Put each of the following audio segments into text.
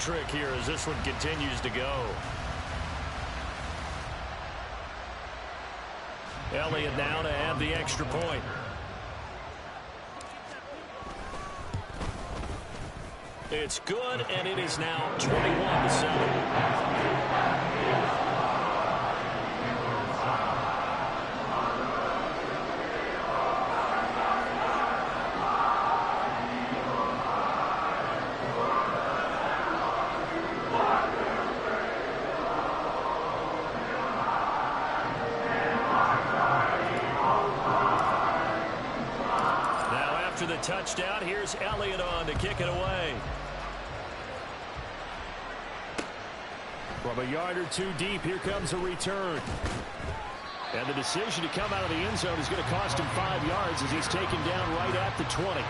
trick here as this one continues to go. Elliott now to add the extra point. It's good, and it is now 21-7. The touchdown. Here's Elliott on to kick it away. From a yard or two deep, here comes a return. And the decision to come out of the end zone is going to cost him 5 yards as he's taken down right at the 20.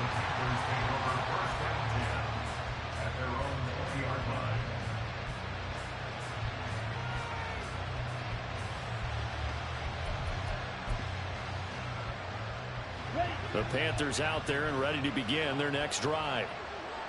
The Panthers out there and ready to begin their next drive.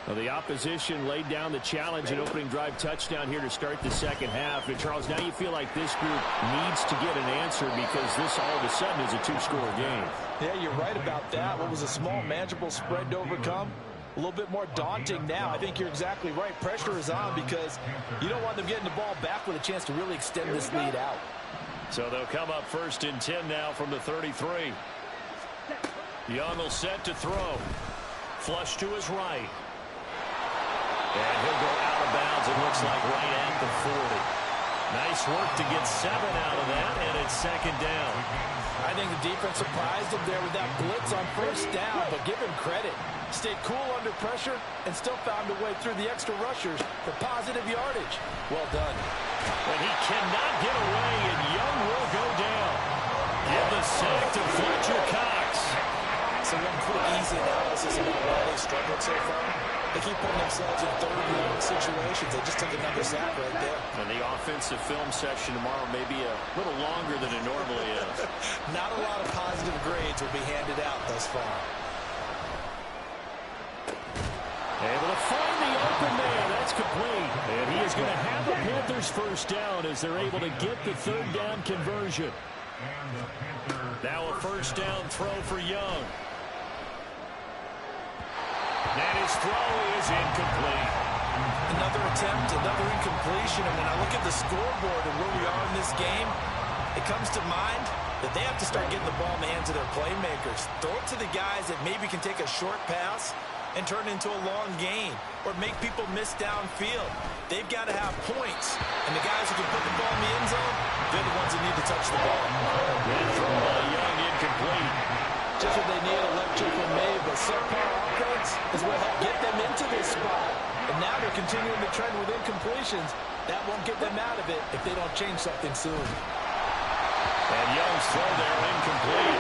Well, the opposition laid down the challenge and opening drive touchdown here to start the second half. And Charles, now you feel like this group needs to get an answer because this all of a sudden is a two-score game. Yeah, you're right about that. What was a small, manageable spread to overcome? A little bit more daunting now. I think you're exactly right. Pressure is on because you don't want them getting the ball back with a chance to really extend this lead out. So they'll come up 1st and 10 now from the 33. Young will set to throw. Flush to his right. And he'll go out of bounds, it looks like, right at the 40. Nice work to get 7 out of that, and it's 2nd down. I think the defense surprised him there with that blitz on 1st down, but give him credit. Stayed cool under pressure and still found a way through the extra rushers for positive yardage. Well done. And he cannot get away, and Young will go down. Give the sack to Fletcher Cox. So one quick, easy analysis about why they struggled so far. They keep putting themselves in 3rd-down situations. They just took another sack right there. And the offensive film session tomorrow may be a little longer than it normally is. Not a lot of positive grades will be handed out thus far. Able to find the open man. That's complete. And he is going to have the Panthers 1st down as they're able to get the 3rd down conversion. Now a 1st down throw for Young. And his throw is incomplete. Another attempt, another incompletion. And when I look at the scoreboard and where we are in this game, it comes to mind that they have to start getting the ball in the hands of their playmakers. Throw it to the guys that maybe can take a short pass and turn it into a long gain or make people miss downfield. They've got to have points. And the guys who can put the ball in the end zone, they're the ones that need to touch the ball. And throw by Young incomplete. Just what they need, a lecture from May, but subpar offense is what helped get them into this spot. And now they're continuing the trend with incompletions. That won't get them out of it if they don't change something soon. And Young's throw there incomplete.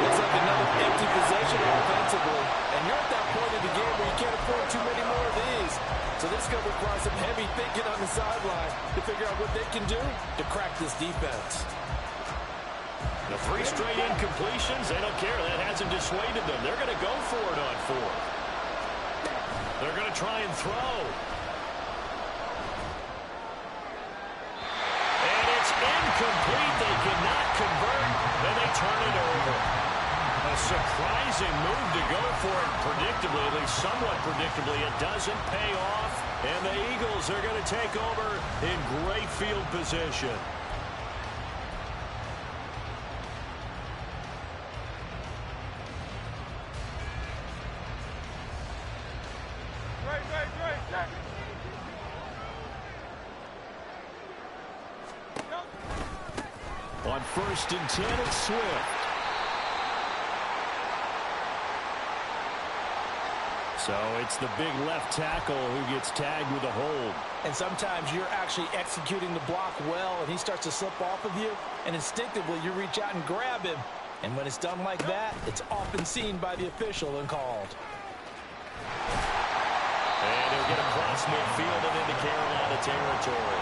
It's like another empty possession offensively. And you're at that point in the game where you can't afford too many more of these. So this is going to require some heavy thinking on the sideline to figure out what they can do to crack this defense. The 3 straight incompletions, they don't care. That hasn't dissuaded them. They're going to go for it on 4th. They're going to try and throw. And it's incomplete. They cannot convert, and they turn it over. A surprising move to go for it predictably, at least somewhat predictably. It doesn't pay off, and the Eagles are going to take over in great field position. On 1st and 10, it's Swift. So it's the big left tackle who gets tagged with a hold. And sometimes you're actually executing the block well, and he starts to slip off of you, and instinctively you reach out and grab him. And when it's done like that, it's often seen by the official and called. And he'll get across midfield and into Carolina territory.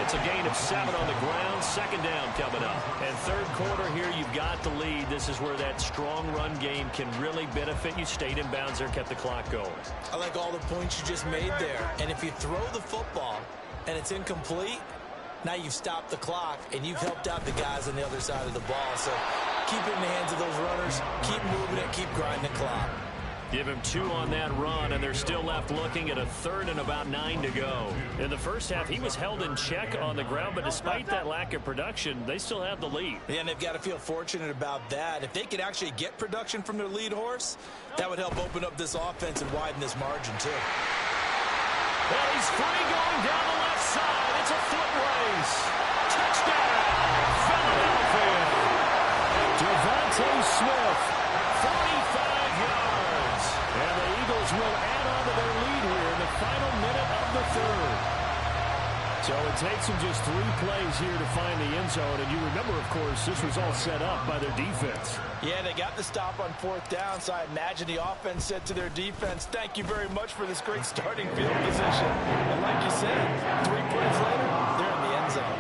It's a gain of 7 on the ground. Second down coming up. And third quarter here, you've got the lead. This is where that strong run game can really benefit you. Stayed in bounds there, kept the clock going. I like all the points you just made there. And if you throw the football and it's incomplete, now you've stopped the clock and you've helped out the guys on the other side of the ball. So keep it in the hands of those runners. Keep moving it. Keep grinding the clock. Give him 2 on that run, and they're still left looking at a third and about 9 to go. In the first half, he was held in check on the ground, but despite that lack of production, they still have the lead. Yeah, and they've got to feel fortunate about that. If they could actually get production from their lead horse, that would help open up this offense and widen this margin, too. Well, he's free going down the left side. It's a foot race. Touchdown, Philadelphia. Devontae Smith, 45 yards. And the Eagles will add on to their lead here in the final minute of the third. So it takes them just 3 plays here to find the end zone. And you remember, of course, this was all set up by their defense. Yeah, they got the stop on 4th down, so I imagine the offense said to their defense, thank you very much for this great starting field position. And like you said, 3 plays later, they're in the end zone.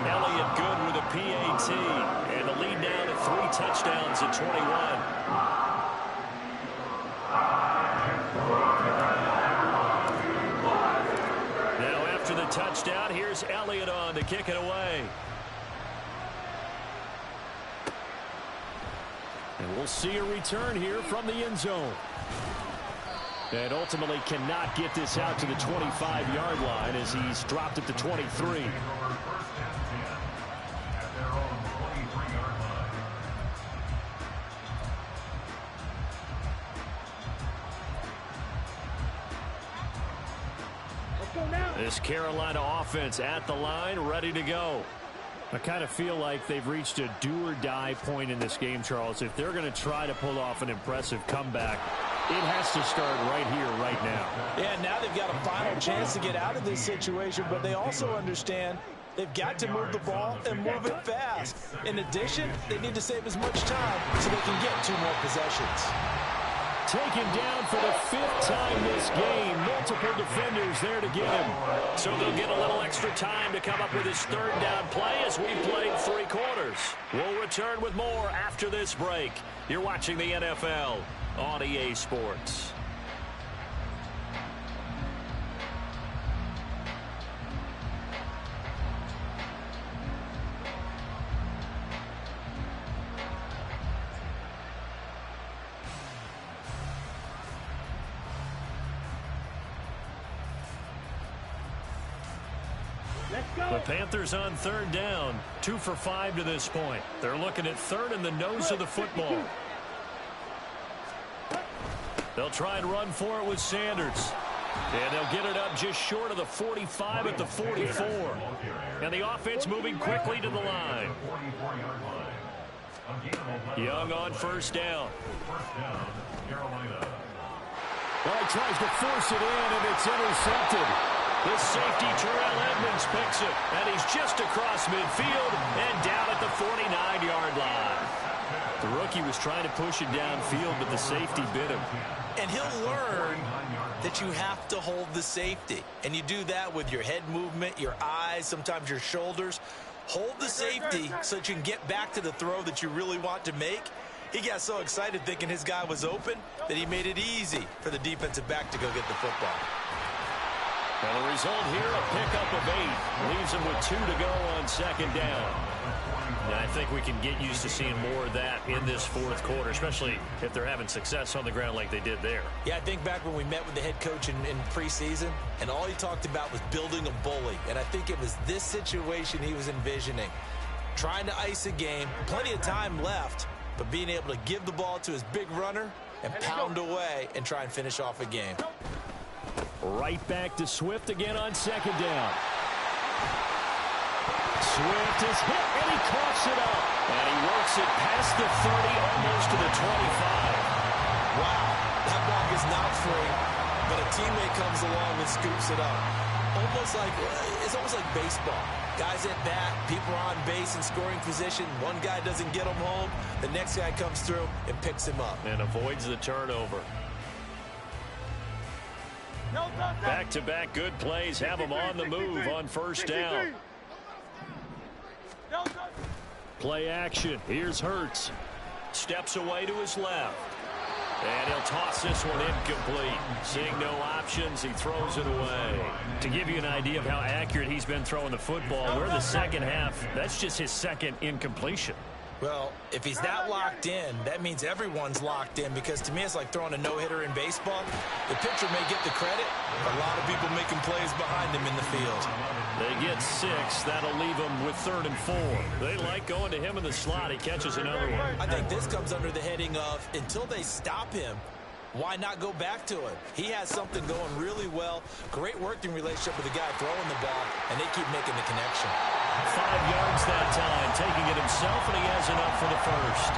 Elliott good with a PAT. And the lead down to 3 touchdowns at 21. After the touchdown, here's Elliott on to kick it away. And we'll see a return here from the end zone. And ultimately cannot get this out to the 25-yard line as he's dropped at the 23. This Carolina offense at the line, ready to go. I kind of feel like they've reached a do-or-die point in this game, Charles. If they're going to try to pull off an impressive comeback, it has to start right here, right now. Yeah, now they've got a final chance to get out of this situation, but they also understand they've got to move the ball and move it fast. In addition, they need to save as much time so they can get 2 more possessions. Taken down for the 5th time this game. Multiple defenders there to get him. So they'll get a little extra time to come up with his 3rd down play as we played 3 quarters. We'll return with more after this break. You're watching the NFL on EA Sports. The Panthers on 3rd down, 2 for 5 to this point. They're looking at 3rd and the nose of the football. They'll try and run for it with Sanders. And they'll get it up just short of the 45 at the 44. And the offense moving quickly to the line. Young on 1st down. Well, he tries to force it in, and it's intercepted. The safety, Terrell Edmonds, picks it, and he's just across midfield and down at the 49-yard line. The rookie was trying to push it downfield, but the safety bit him. And he'll learn that you have to hold the safety. And you do that with your head movement, your eyes, sometimes your shoulders. Hold the safety so that you can get back to the throw that you really want to make. He got so excited thinking his guy was open that he made it easy for the defensive back to go get the football. Well, the result here, a pickup of 8. Leaves him with 2 to go on 2nd down. And I think we can get used to seeing more of that in this 4th quarter, especially if they're having success on the ground like they did there. Yeah, I think back when we met with the head coach in preseason, and all he talked about was building a bully. And I think it was this situation he was envisioning. Trying to ice a game, plenty of time left, but being able to give the ball to his big runner and pound away and try and finish off a game. Right back to Swift again on 2nd down. Swift is hit, and he coughs it up. And he works it past the 30, almost to the 25. Wow, that ball is not free, but a teammate comes along and scoops it up. It's almost like baseball. Guys at bat, people are on base in scoring position. One guy doesn't get him home. The next guy comes through and picks him up. And avoids the turnover. Back-to-back good plays have him on the move on first down. Play action. Here's Hurts. Steps away to his left. And he'll toss this one incomplete. Seeing no options, he throws it away. To give you an idea of how accurate he's been throwing the football, we're in the second half. That's just his second incompletion. Well, if he's that locked in, that means everyone's locked in, because to me it's like throwing a no-hitter in baseball. The pitcher may get the credit, but a lot of people making plays behind him in the field. They get 6. That'll leave them with 3rd and 4. They like going to him in the slot. He catches another one. I think this comes under the heading of, until they stop him, why not go back to it? He has something going really well. Great working relationship with the guy throwing the ball, and they keep making the connection. 5 yards that time, taking it himself, and he has enough for the first.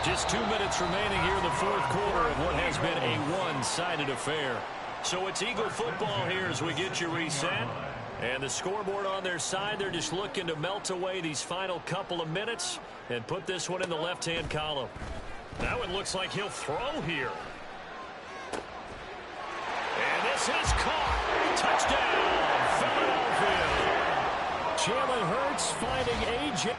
Just 2 minutes remaining here in the fourth quarter of what has been a one-sided affair. So it's Eagle football here as we get you reset. And the scoreboard on their side, they're just looking to melt away these final couple of minutes and put this one in the left-hand column. Now it looks like he'll throw here. And this is caught. Touchdown, Philadelphia. Jalen Hurts finding A.J.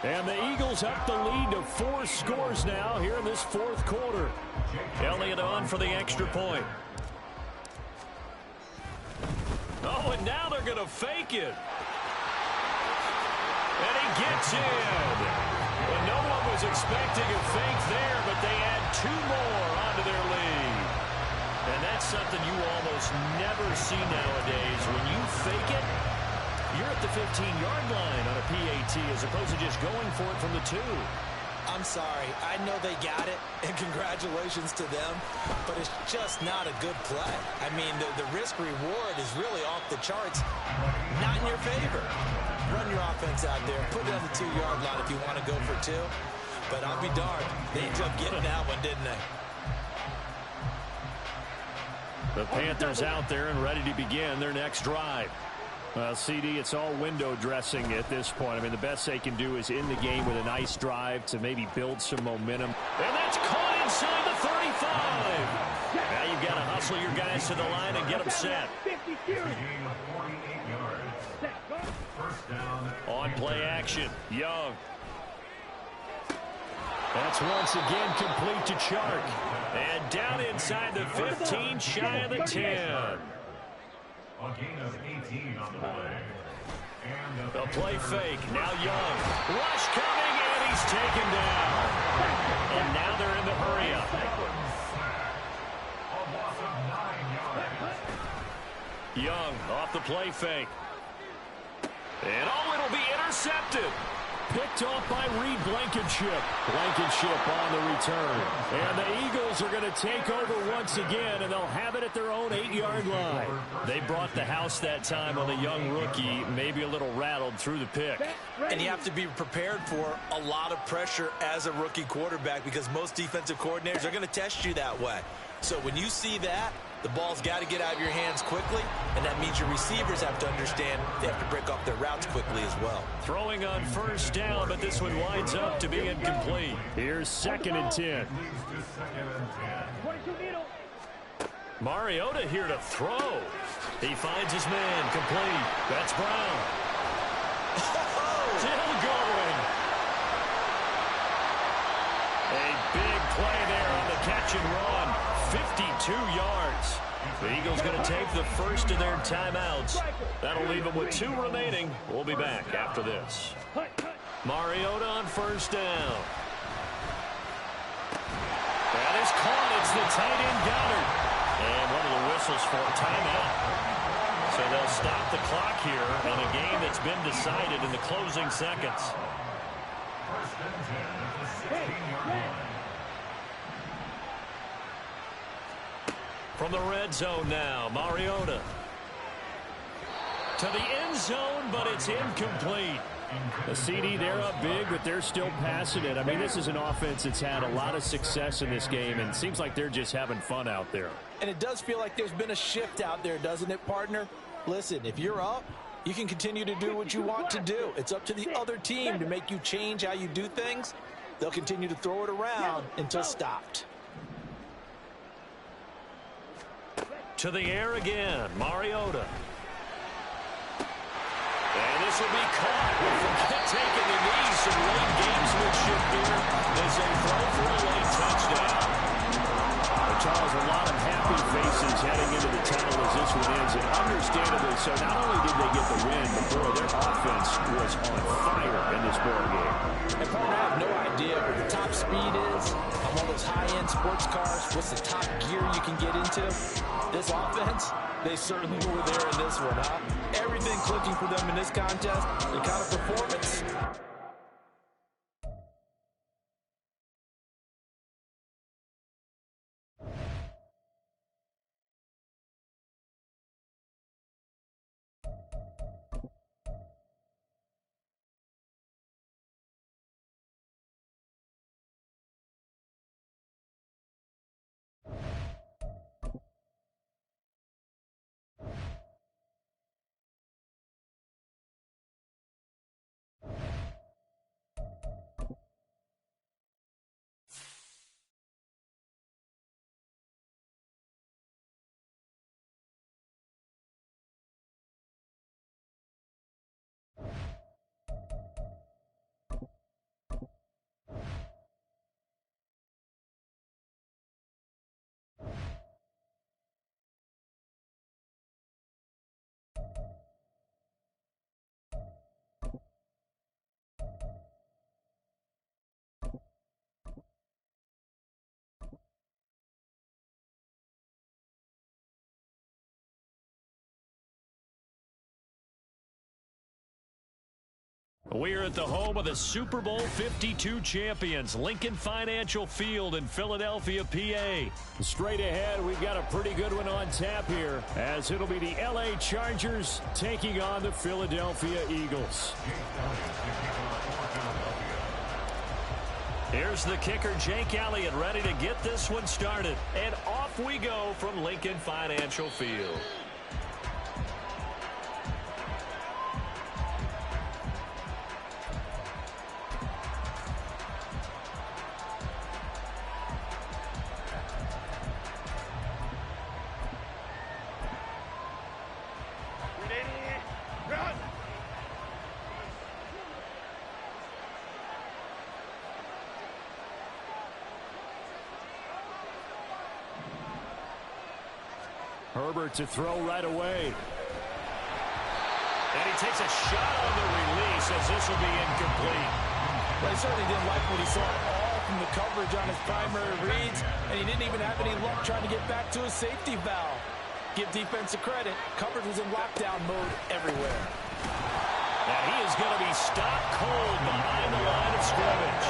And the Eagles up the lead to 4 scores now here in this fourth quarter. Elliott on for the extra point. Oh, and now they're going to fake it. And he gets in. And no one was expecting a fake there, but they add 2 more onto their lead. And that's something you almost never see nowadays. When you fake it, you're at the 15-yard line on a PAT as opposed to just going for it from the 2. I'm sorry. I know they got it, and congratulations to them, but it's just not a good play. I mean, the risk-reward is really off the charts, not in your favor. Run your offense out there. Put it on the 2-yard line if you want to go for 2. But I'll be darned. They ended up getting that one, didn't they? The Panthers out there and ready to begin their next drive. CD, it's all window dressing at this point. I mean, the best they can do is in the game with a nice drive to maybe build some momentum. And that's caught inside the 35. Now you've got to hustle your guys to the line and get them set. On play action, Young. That's once again complete to Chark. And down inside the 15, shy of the 10. A gain of 18 on the play. The play fake. Now Young. Rush coming, and he's taken down. And now they're in the hurry-up. A loss of 9 yards. Young off the play fake. And it'll be intercepted. Picked off by Reed Blankenship. Blankenship on the return. And the Eagles are going to take over once again, and they'll have it at their own 8-yard line. They brought the house that time on the young rookie, maybe a little rattled through the pick. And you have to be prepared for a lot of pressure as a rookie quarterback, because most defensive coordinators are going to test you that way. So when you see that, the ball's got to get out of your hands quickly, and that means your receivers have to understand they have to break off their routes quickly as well. Throwing on first down, but this one winds up to be incomplete. Here's 2nd and 10. Mariota here to throw. He finds his man, complete. That's Brown. Still going. A big play there on the catch and run. 52 yards. The Eagles going to take the first of their timeouts. That'll leave them with 2 remaining. We'll be back after this. Mariota on first down. That is caught. It's the tight end Goddard. And one of the whistles for a timeout. So they'll stop the clock here in a game that's been decided in the closing seconds. First and 10 at the 16-yard line. From the red zone now, Mariota. To the end zone, but it's incomplete. The CD, they're up big, but they're still passing it. I mean, this is an offense that's had a lot of success in this game, and it seems like they're just having fun out there. And it does feel like there's been a shift out there, doesn't it, partner? Listen, if you're up, you can continue to do what you want to do. It's up to the other team to make you change how you do things. They'll continue to throw it around until stopped. To the air again, Mariota. And this will be caught. Forget taking the knee. Some late gamesmanship here as they throw for a late touchdown. But Charles, a lot of happy faces heading into the tunnel as this one ends. And understandably so, not only did they get the win, but boy, their offense was on fire in this ball game. And partner, I have no idea what the top speed is on one of those high-end sports cars. What's the top gear you can get into? This offense, they certainly were there in this one, huh? Everything clicking for them in this contest, the kind of performance. We're at the home of the Super Bowl 52 champions, Lincoln Financial Field in Philadelphia, PA. Straight ahead, we've got a pretty good one on tap here, as it'll be the LA Chargers taking on the Philadelphia Eagles. Here's the kicker, Jake Elliott, ready to get this one started. And off we go from Lincoln Financial Field. Herbert to throw right away. And he takes a shot on the release as this will be incomplete. Well, he certainly didn't like what he saw at all from the coverage on his primary reads, and he didn't even have any luck trying to get back to his safety valve. Give defense a credit. Coverage was in lockdown mode everywhere. And he is going to be stopped cold behind the line of scrimmage.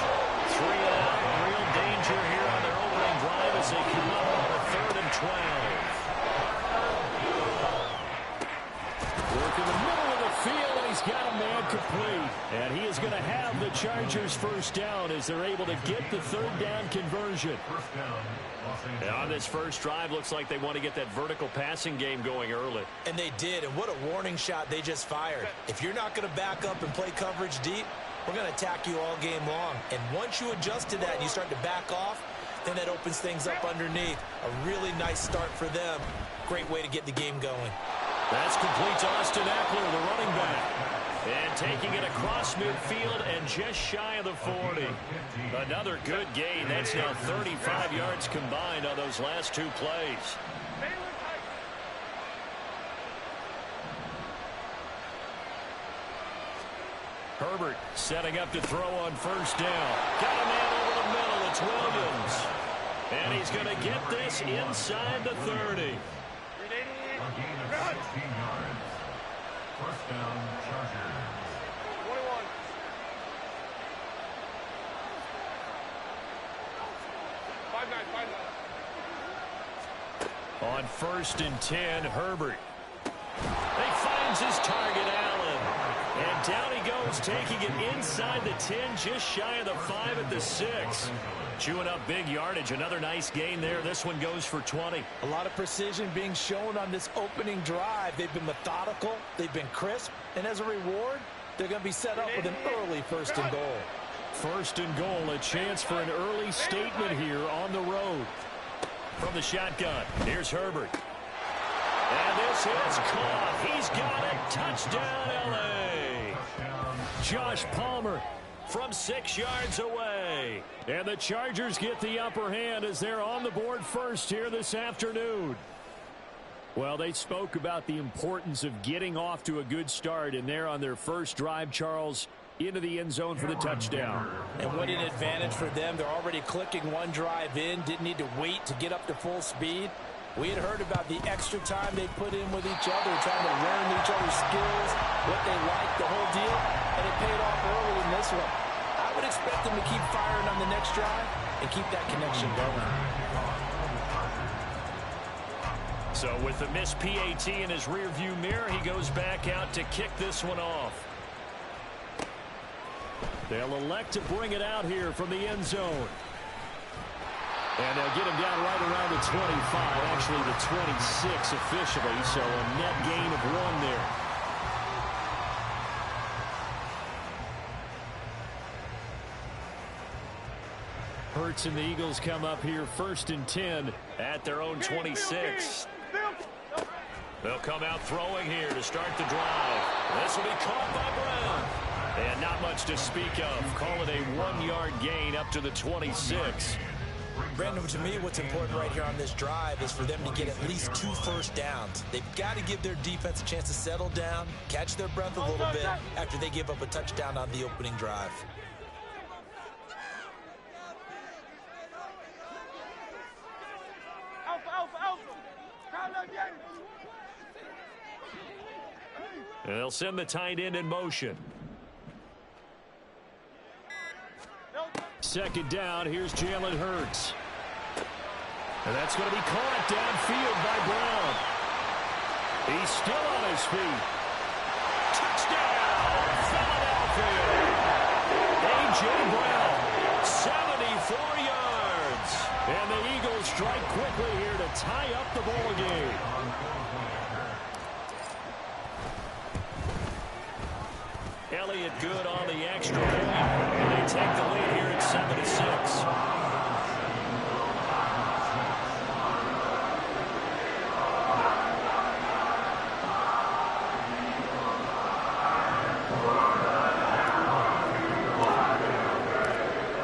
3 out, real danger here on their opening drive as they come up on the 3rd and 12. Work in the middle of the field, and he's got a man complete. And he is going to have the Chargers first down as they're able to get the 3rd down conversion. And on this first drive, looks like they want to get that vertical passing game going early. And they did, and what a warning shot they just fired. If you're not going to back up and play coverage deep, we're going to attack you all game long. And once you adjust to that and you start to back off, then that opens things up underneath. A really nice start for them. Great way to get the game going. That's complete to Austin Eckler, the running back. And taking it across midfield and just shy of the 40. Another good gain. That's now 35 yards combined on those last 2 plays. Herbert setting up to throw on first down. Got a man over the middle. It's Williams. And he's going to get this inside the 30. A gain of 16 yards. First down, Chargers. 21. Five nine. On 1st and 10, Herbert. He finds his target, Allen. And down he goes, taking it inside the 10, just shy of the 5 at the 6. Chewing up big yardage. Another nice gain there. This one goes for 20. A lot of precision being shown on this opening drive. They've been methodical. They've been crisp. And as a reward, they're going to be set up with an early 1st and goal. 1st and goal, a chance for an early statement here on the road. From the shotgun, here's Herbert. And this is caught. He's got it. Touchdown, L.A. Josh Palmer from 6 yards away. And the Chargers get the upper hand as they're on the board first here this afternoon. Well, they spoke about the importance of getting off to a good start, and they're on their first drive, Charles, into the end zone for the touchdown. And what an advantage for them. They're already clicking one drive in, didn't need to wait to get up to full speed. We had heard about the extra time they put in with each other, trying to learn each other's skills, what they like, the whole deal, and it paid off early in this one. I would expect them to keep firing on the next drive and keep that connection going. So with the missed PAT in his rearview mirror, he goes back out to kick this one off. They'll elect to bring it out here from the end zone. And they'll get him down right around the 25, actually the 26 officially, so a net gain of 1 there. Hurts and the Eagles come up here 1st and 10 at their own 26. They'll come out throwing here to start the drive. This will be caught by Brown. And not much to speak of. Call it a 1-yard gain up to the 26. Brandon, to me, what's important right here on this drive is for them to get at least 2 first downs. They've got to give their defense a chance to settle down, catch their breath a little bit after they give up a touchdown on the opening drive. And they'll send the tight end in motion. 2nd down, here's Jalen Hurts. And that's going to be caught downfield by Brown. He's still on his feet. Touchdown, Philadelphia. A.J. Brown, 74 yards. And the Eagles strike quickly here to tie up the ball game. Elliott good on the extra point. And they take the lead here at 7-6.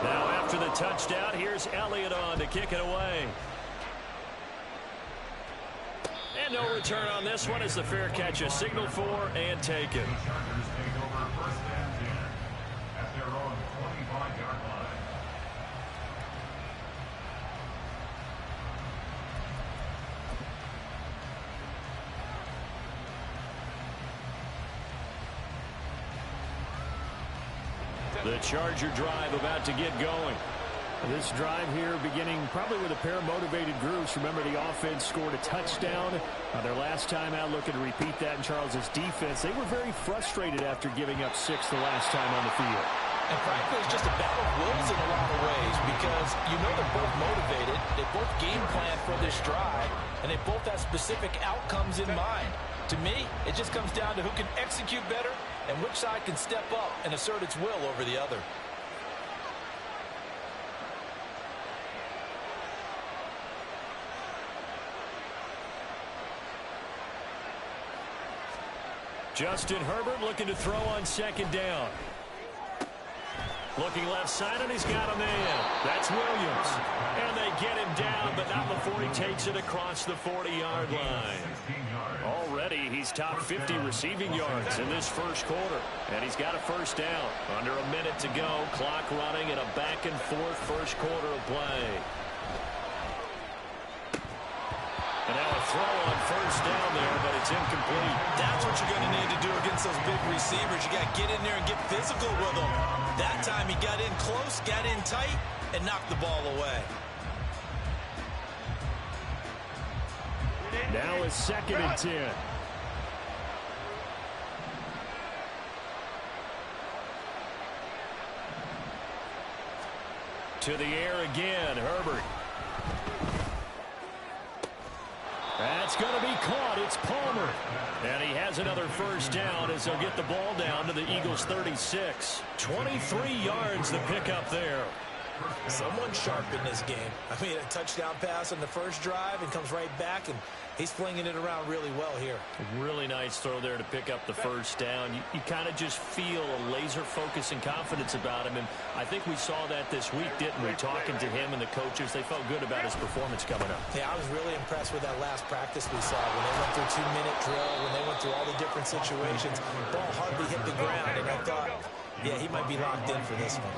Now after the touchdown, here's Elliott on to kick it away. And no return on this one as the fair catch is signaled for and taken. The Charger drive about to get going. This drive here beginning probably with a pair of motivated groups. Remember, the offense scored a touchdown their last time out. Looking to repeat that in Charles's defense. They were very frustrated after giving up 6 the last time on the field. And frankly, it's just a battle of wills in a lot of ways because you know they're both motivated. They both game plan for this drive, and they both have specific outcomes in mind. To me, it just comes down to who can execute better and which side can step up and assert its will over the other. Justin Herbert looking to throw on 2nd down. Looking left side, and he's got a man. That's Williams. And they get him down, but not before he takes it across the 40-yard line. Already, he's top 50 receiving yards in this first quarter. And he's got a 1st down. Under a minute to go. Clock running in a back-and-forth first quarter of play. And now a throw on 1st down there, but it's incomplete. That's what you're going to need to do against those big receivers. You got to get in there and get physical with them. That time he got in close, got in tight, and knocked the ball away. Now a 2nd and 10. To the air again, Herbert. That's going to be caught. It's Palmer. And he has another first down as they'll get the ball down to the Eagles' 36. 23 yards to pick up there. Someone sharp in this game. I mean, a touchdown pass on the first drive and comes right back, and he's flinging it around really well here. Really nice throw there to pick up the first down. You kind of just feel a laser focus and confidence about him, and I think we saw that this week, didn't we? Talking to him and the coaches, they felt good about his performance coming up. Yeah, I was really impressed with that last practice we saw when they went through 2-minute drill, when they went through all the different situations. Ball hardly hit the ground, and I thought, yeah, he might be locked in for this one.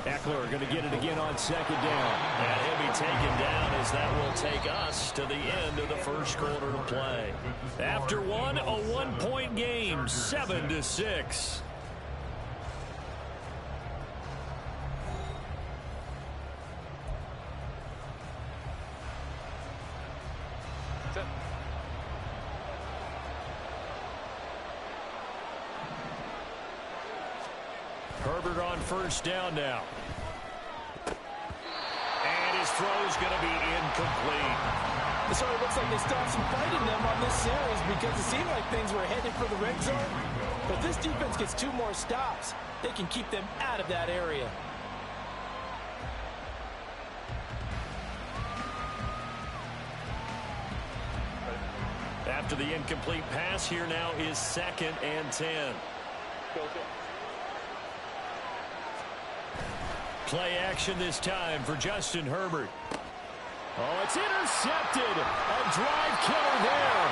Eckler going to get it again on 2nd down. And he'll be taken down as that will take us to the end of the first quarter of play. After one, a 1-point game, 7-6. Herbert on first down now. And his throw is going to be incomplete. So it looks like they still have some fight in them on this series because it seemed like things were headed for the red zone. But this defense gets 2 more stops. They can keep them out of that area. After the incomplete pass, here now is 2nd and 10. Play action this time for Justin Herbert. Oh, it's intercepted. A drive killer there.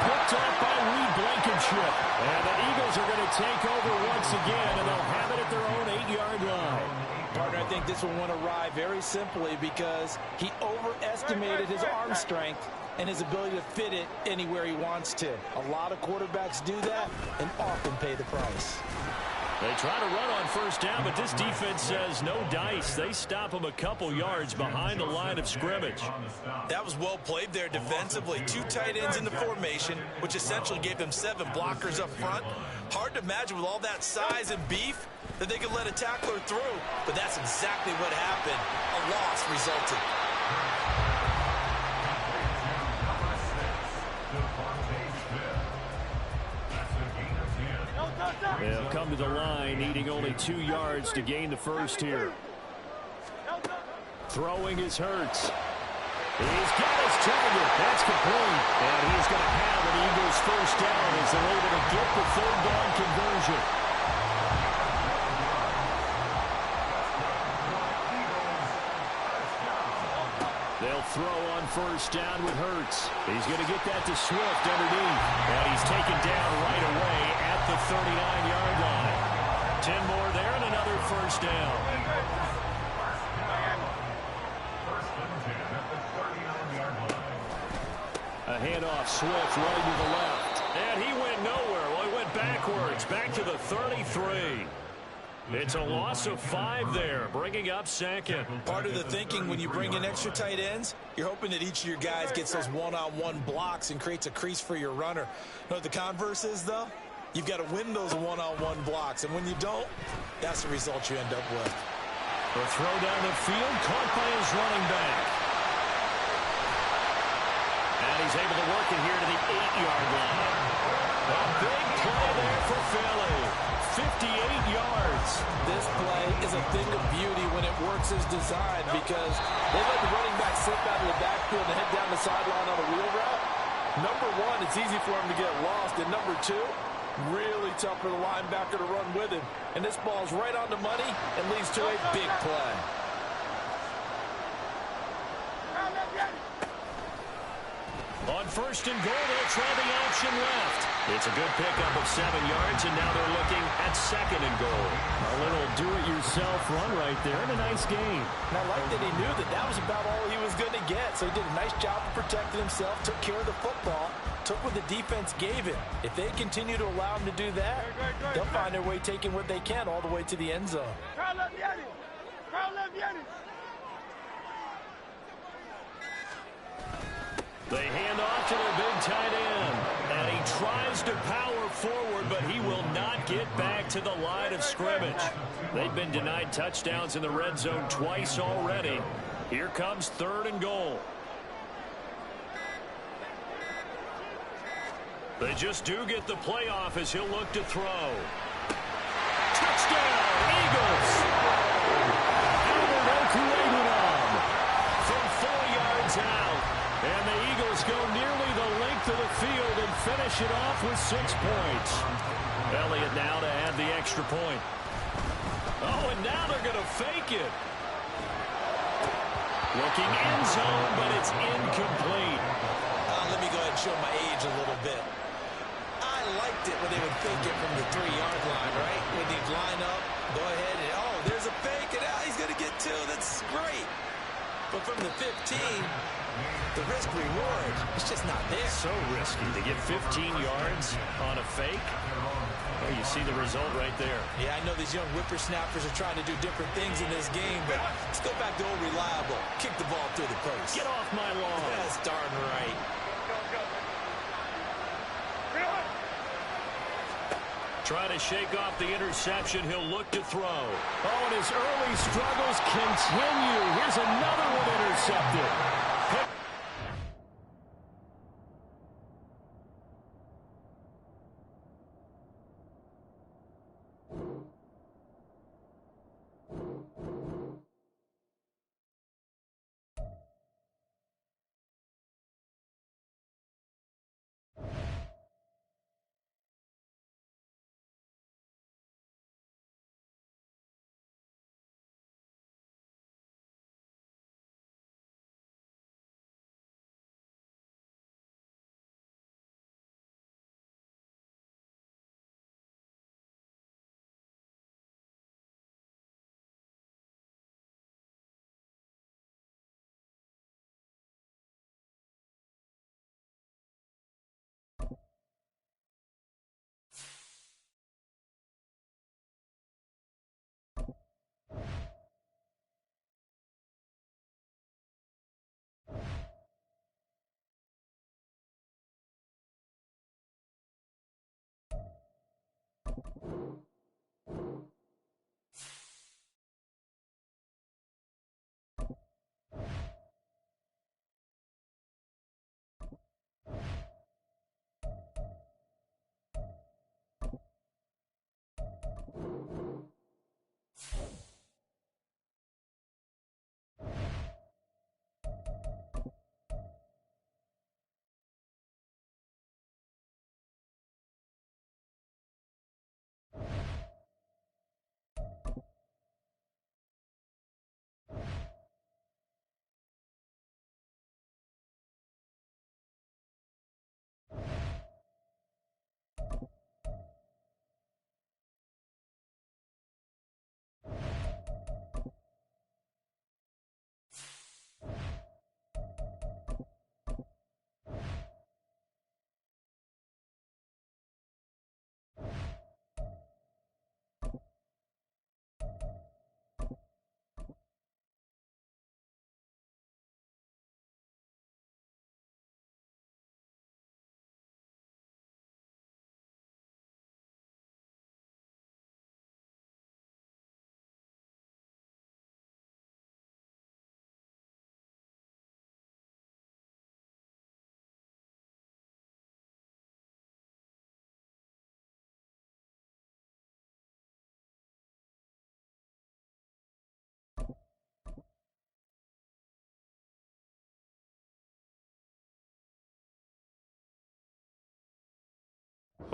Picked up by Reed Blankenship. And the Eagles are going to take over once again, and they'll have it at their own 8-yard line. Partner, I think this one went awry very simply because he overestimated his arm strength and his ability to fit it anywhere he wants to. A lot of quarterbacks do that and often pay the price. They try to run on first down, but this defense says no dice. They stop him a couple yards behind the line of scrimmage. That was well played there defensively. 2 tight ends in the formation, which essentially gave them 7 blockers up front. Hard to imagine with all that size and beef that they could let a tackler through, but that's exactly what happened. A loss resulted. They'll come to the line, needing only 2 yards to gain the first here. Throwing is Hurts. He's got his target. That's complete. And he's going to have an Eagles first down as they're able to get the 3rd down conversion. They'll throw on first down with Hurts. He's going to get that to Swift underneath. And he's taken down right away at the 39-yard line. 10 more there and another first down. A handoff, Swift right to the left. And he went nowhere. Well, he went backwards, back to the 33. It's a loss of 5 there, bringing up 2nd. Part of the thinking when you bring in extra tight ends, you're hoping that each of your guys gets those one-on-one blocks and creates a crease for your runner. You know what the converse is, though? You've got to win those one-on-one blocks, and when you don't, that's the result you end up with. A throw down the field, caught by his running back. And he's able to work it here to the 8-yard line. A big play there for Philly. 58 yards. This play is a thing of beauty when it works as designed because they let the running back slip out of the backfield and head down the sideline on a wheel route. Number 1, it's easy for him to get lost. And number 2, really tough for the linebacker to run with him. And this ball's right on the money and leads to a big play. On first and goal, they'll try the option left. It's a good pickup of 7 yards, and now they're looking at 2nd and goal. A little do-it-yourself run right there, and a nice game. And I like that he knew that that was about all he was going to get, so he did a nice job of protecting himself, took care of the football, took what the defense gave him. If they continue to allow him to do that, they'll find their way taking what they can all the way to the end zone. back to the line of scrimmage. They've been denied touchdowns in the red zone twice already. Here comes 3rd and goal. They just do get the playoff as he'll look to throw. Touchdown, Eagles! Albert Okwuegbunam from 4 yards out. And the Eagles go nearly the length of the field and finish it off with 6 points. Elliott now to add the extra point. Oh, and now they're going to fake it. Looking end zone, but it's incomplete. Let me go ahead and show my age a little bit. I liked it when they would fake it from the 3-yard line, right? When they'd line up, go ahead, and oh, there's a fake, and now he's going to get 2. That's great. But from the 15, the risk-reward is just not there. So risky to get 15 yards on a fake. Oh, you see the result right there. Yeah, I know these young whippersnappers are trying to do different things in this game, but let's go back to old reliable. Kick the ball through the post. Get off my lawn. That's darn right. Trying to shake off the interception. He'll look to throw. Oh, and his early struggles continue. Here's another one intercepted.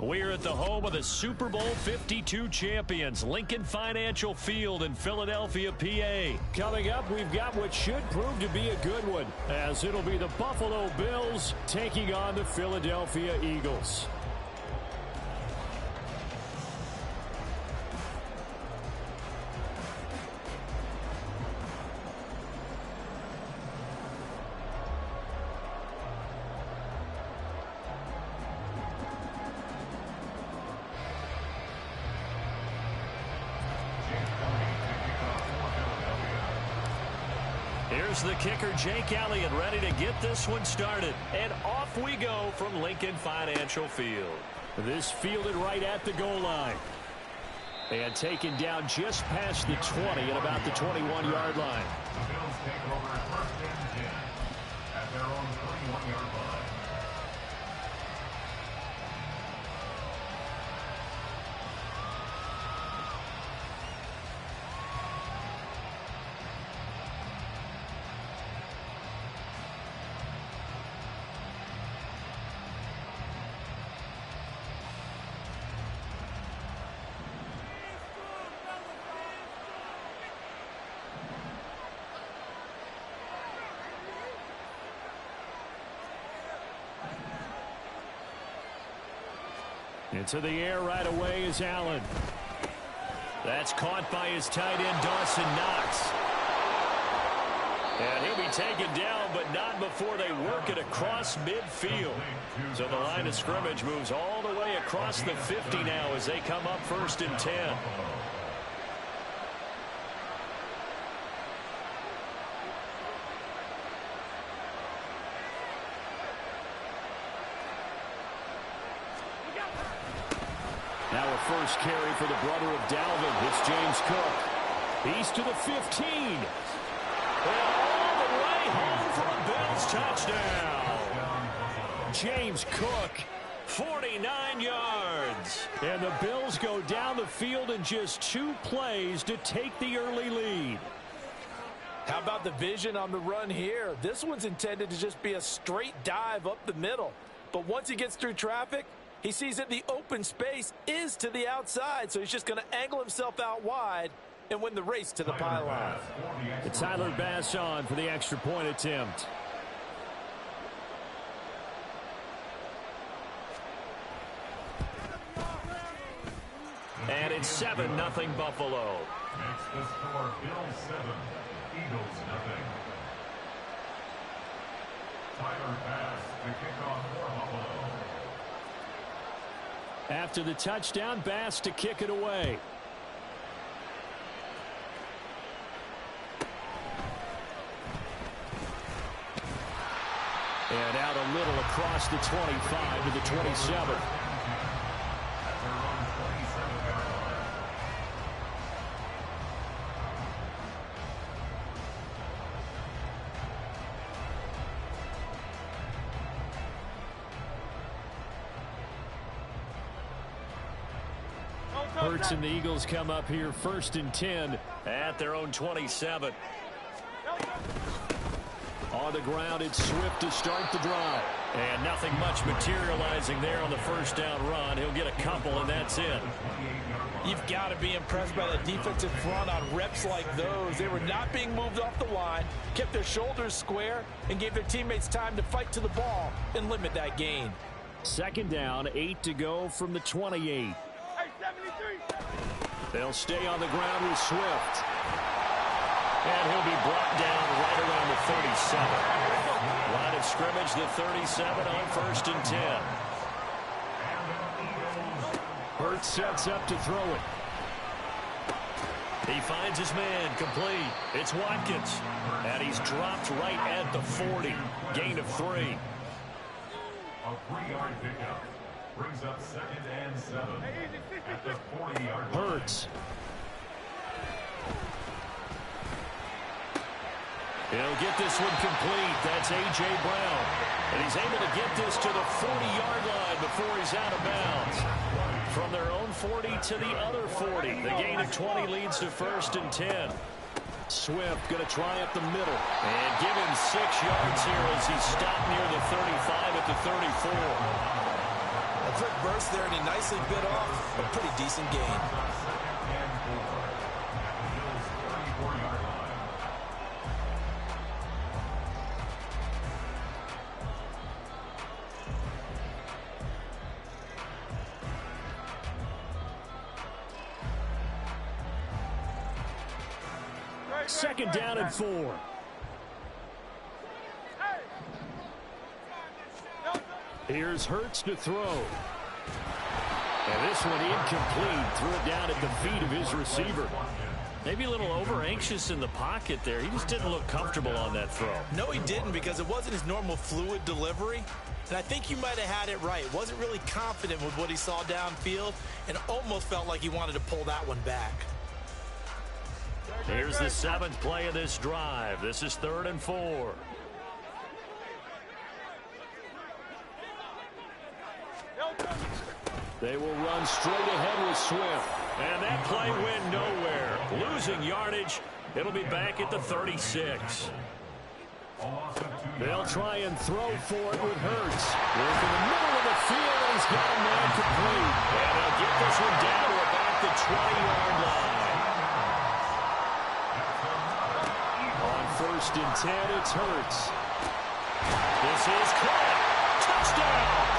We're at the home of the Super Bowl 52 champions, Lincoln Financial Field in Philadelphia, PA. Coming up, we've got what should prove to be a good one, as it'll be the Buffalo Bills taking on the Philadelphia Eagles. Here's the kicker, Jake Elliott, ready to get this one started. And off we go from Lincoln Financial Field. This fielded right at the goal line. And taken down just past the 20 at about the 21-yard line. The Bills take over first and 10 at their own 21-yard line. Into the air right away is Allen. That's caught by his tight end, Dawson Knox. And he'll be taken down, but not before they work it across midfield. So the line of scrimmage moves all the way across the 50 now as they come up first and 10. Now a first carry for the brother of Dalvin. It's James Cook. He's to the 15. And all the way home for a Bills touchdown. James Cook, 49 yards. And the Bills go down the field in just 2 plays to take the early lead. How about the vision on the run here? This one's intended to just be a straight dive up the middle. But once he gets through traffic, he sees that the open space is to the outside, so he's just going to angle himself out wide and win the race to the pylon. It's Tyler Bass on for the extra point attempt. And it's 7-0 Buffalo. Makes the score Bills 7, Eagles 0. Tyler Bass, the kickoff for Buffalo. After the touchdown, Bass to kick it away. And out a little across the 25 to the 27. Hurts and the Eagles come up here first and 10 at their own 27. On the ground, it's Swift to start the drive. And nothing much materializing there on the first down run. He'll get a couple, and that's it. You've got to be impressed by the defensive front on reps like those. They were not being moved off the line, kept their shoulders square, and gave their teammates time to fight to the ball and limit that gain. Second down, 8 to go from the 28. They'll stay on the ground with Swift. And he'll be brought down right around the 37. Line of scrimmage, the 37 on first and 10. Hurts sets up to throw it. He finds his man, complete. It's Watkins. And he's dropped right at the 40. Gain of 3. A 3-yard pickup. Brings up 2nd and 7 at the 40-yard line. Hurts. He'll get this one complete. That's A.J. Brown. And he's able to get this to the 40-yard line before he's out of bounds. From their own 40 to the other 40. The gain of 20 leads to first and 10. Swift going to try up the middle. And give him 6 yards here as he stopped near the 35 at the 34. A quick burst there, and he nicely bit off a pretty decent gain. Second down and 4. Here's Hurts to throw. And this one incomplete. Threw it down at the feet of his receiver. Maybe a little over-anxious in the pocket there. He just didn't look comfortable on that throw. No, he didn't, because it wasn't his normal fluid delivery. And I think you might have had it right. Wasn't really confident with what he saw downfield and almost felt like he wanted to pull that one back. Here's the 7th play of this drive. This is 3rd and 4. They will run straight ahead with Swift. And that play went nowhere. Losing yardage. It'll be back at the 36. They'll try and throw for it with Hurts. Work in the middle of the field, and he's got a man complete. And they'll get this one down to about the 20-yard line. On 1st and 10, it's Hurts. This is caught. Touchdown.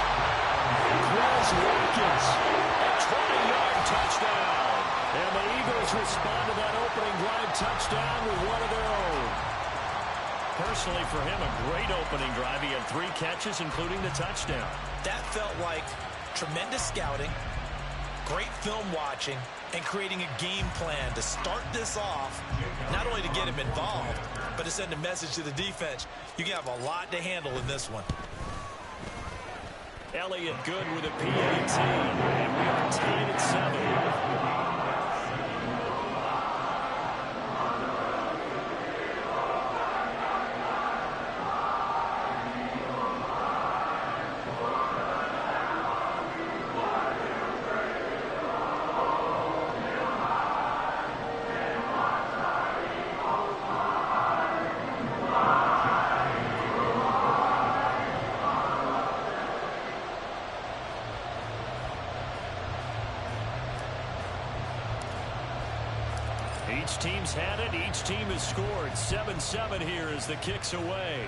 Quez Watkins, a 20-yard touchdown. And the Eagles respond to that opening drive touchdown with one of their own. Personally, for him, a great opening drive. He had 3 catches, including the touchdown. That felt like tremendous scouting, great film watching, and creating a game plan to start this off, not only to get him involved, but to send a message to the defense. You can have a lot to handle in this one. Elliott good with a PAT, and we are tied at 7. Each team's had it. Each team has scored. 7-7 here as the kick's away.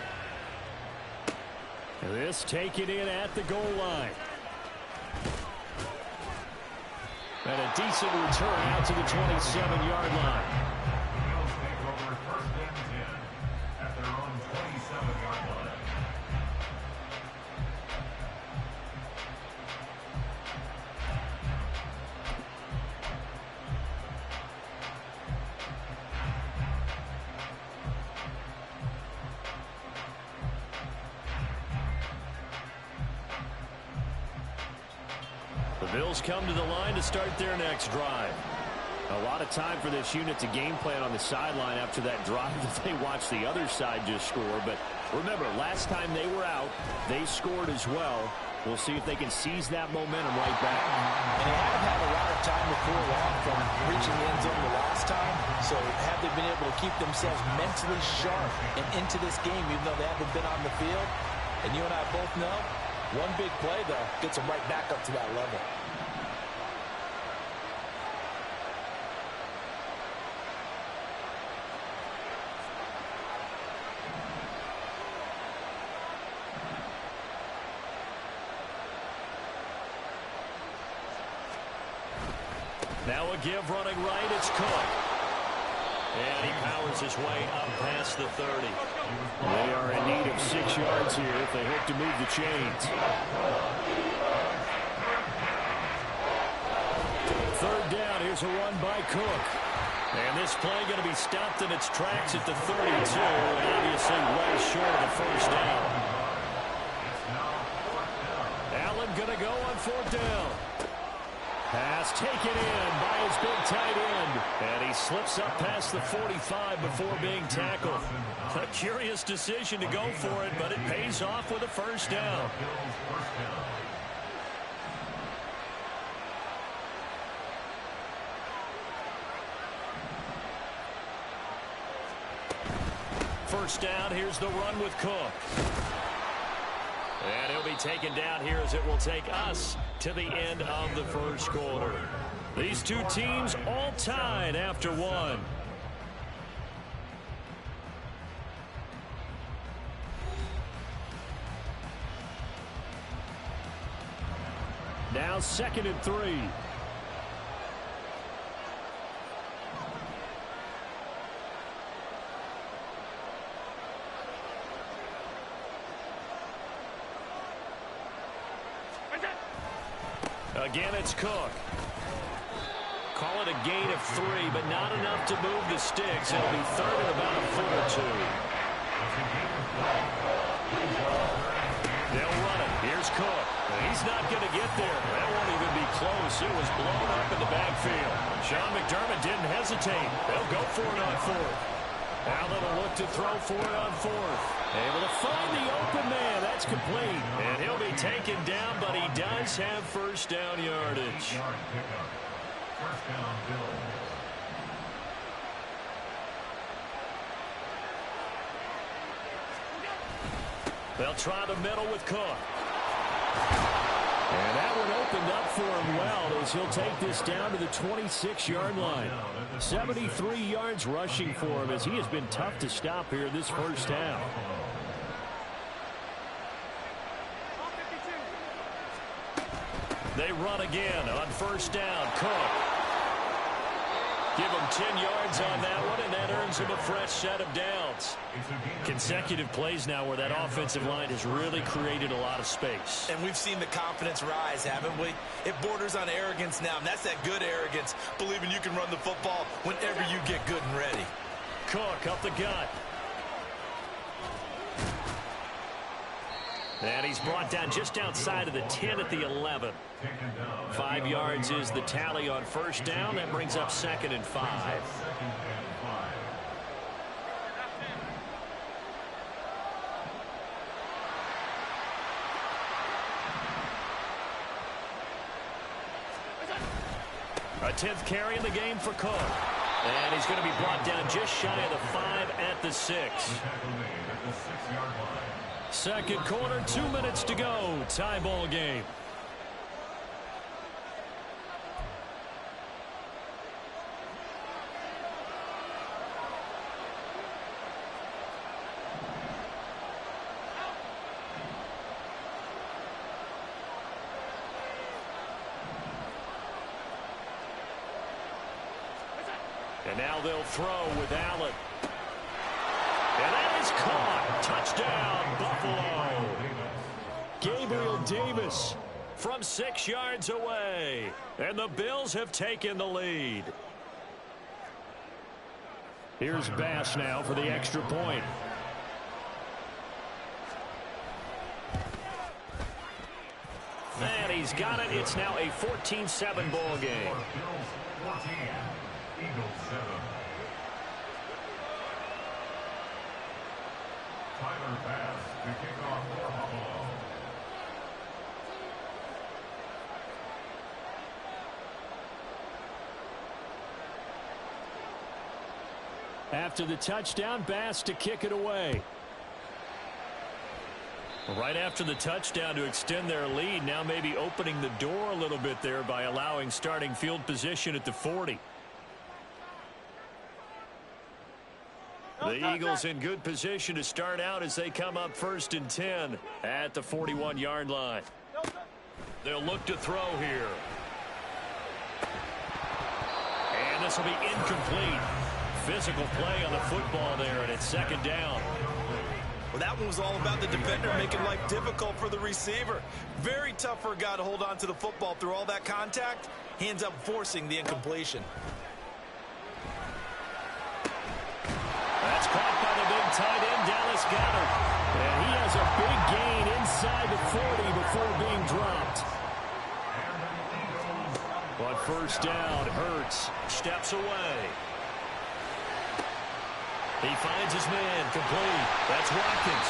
This taken in at the goal line. And a decent return out to the 27-yard line. Bills take over 1st and 10 at their own 27-yard line. The Bills come to the line to start their next drive. A lot of time for this unit to game plan on the sideline after that drive that they watched the other side just score. But remember, last time they were out, they scored as well. We'll see if they can seize that momentum right back. And they haven't had a lot of time to cool off from reaching the end zone the last time. So have they been able to keep themselves mentally sharp and into this game, even though they haven't been on the field? And you and I both know, one big play, though, gets them right back up to that level. Now a give running right, it's Cook. And he powers his way up past the 30. They are in need of 6 yards here if they hope to move the chains. 3rd down, here's a run by Cook. And this play going to be stopped in its tracks at the 32, and obviously well short of the 1st down. Allen going to go on 4th down. Pass taken in by his big tight end. And he slips up past the 45 before being tackled. A curious decision to go for it, but it pays off with a 1st down. First down, here's the run with Cook. And he'll be taken down here as it will take us to the end of the 1st quarter. These two teams all tied after 1. Now 2nd and 3. Again, it's Cook. Call with a gain of 3, but not enough to move the sticks. It'll be third and about a foot or two. They'll run it. Here's Cook. He's not going to get there. That won't even be close. It was blown up in the backfield. Sean McDermott didn't hesitate. They'll go for it on fourth. Now they'll look to throw for it on fourth. Able to find the open man. That's complete. And he'll be taken down, but he does have first down yardage. First down, Bills. They'll try the middle with Cook. And that one opened up for him well as he'll take this down to the 26-yard line. 73 yards rushing for him as he has been tough to stop here this first half. They run again on first down. Cook. Give him 10 yards on that one, and that earns him a fresh set of downs. Consecutive plays now where that offensive line has really created a lot of space. And we've seen the confidence rise, haven't we? It borders on arrogance now, and that's that good arrogance, believing you can run the football whenever you get good and ready. Cook up the gut. And he's brought down just outside of the 10 at the 11. 5 yards is the tally on first down. That brings up 2nd and 5. A 10th carry in the game for Cook. And he's going to be brought down just shy of the 5 at the 6. Second quarter, 2 minutes to go. Tie ball game. And now they'll throw with Allen. And that is caught. Touchdown, Buffalo. Gabriel Davis from 6 yards away. And the Bills have taken the lead. Here's Bass now for the extra point. And he's got it. It's now a 14-7 ball game. Bills 14, Eagles 7. Tyler Bass to kick off for Buffalo. After the touchdown, Bass to kick it away. Right after the touchdown to extend their lead, now maybe opening the door a little bit there by allowing starting field position at the 40. The Eagles in good position to start out as they come up 1st and 10 at the 41-yard line. They'll look to throw here. And this will be incomplete. Physical play on the football there, and it's 2nd down. Well, that one was all about the defender making life difficult for the receiver. Very tough for a guy to hold on to the football through all that contact. He ends up forcing the incompletion. That's caught by the big tight end, Dallas Goedert. And he has a big gain inside the 40 before being dropped. On first down, Hurts steps away. He finds his man, complete. That's Watkins.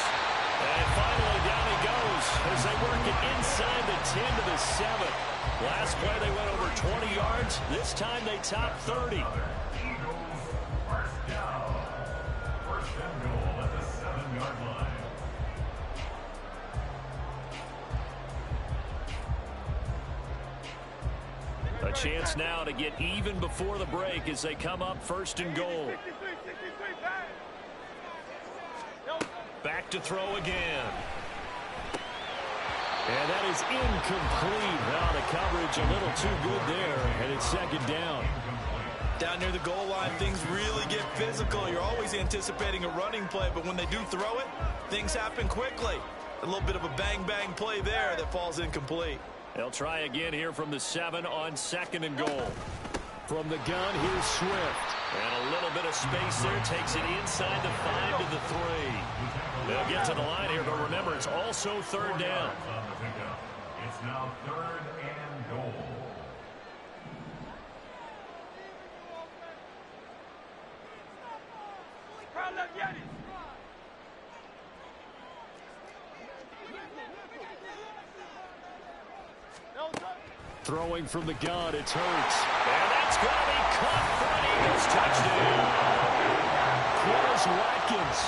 And finally down he goes as they work it inside the 10 to the 7. Last play they went over 20 yards. This time they top 30. Eagles first down. First and goal at the 7-yard line. A chance now to get even before the break as they come up 1st and goal. Back to throw again. And that is incomplete. Now the coverage a little too good there, and it's 2nd down. Down near the goal line, things really get physical. You're always anticipating a running play, but when they do throw it, things happen quickly. A little bit of a bang-bang play there that falls incomplete. They'll try again here from the 7 on 2nd and goal. From the gun, here's Swift. And a little bit of space there. Takes it inside the 5 to the 3. They'll get to the line here, but remember, it's also third down. It's now 3rd and goal. Throwing from the gun, it's Hurts. And that's going to be caught for an Eagles touchdown. Quez Watkins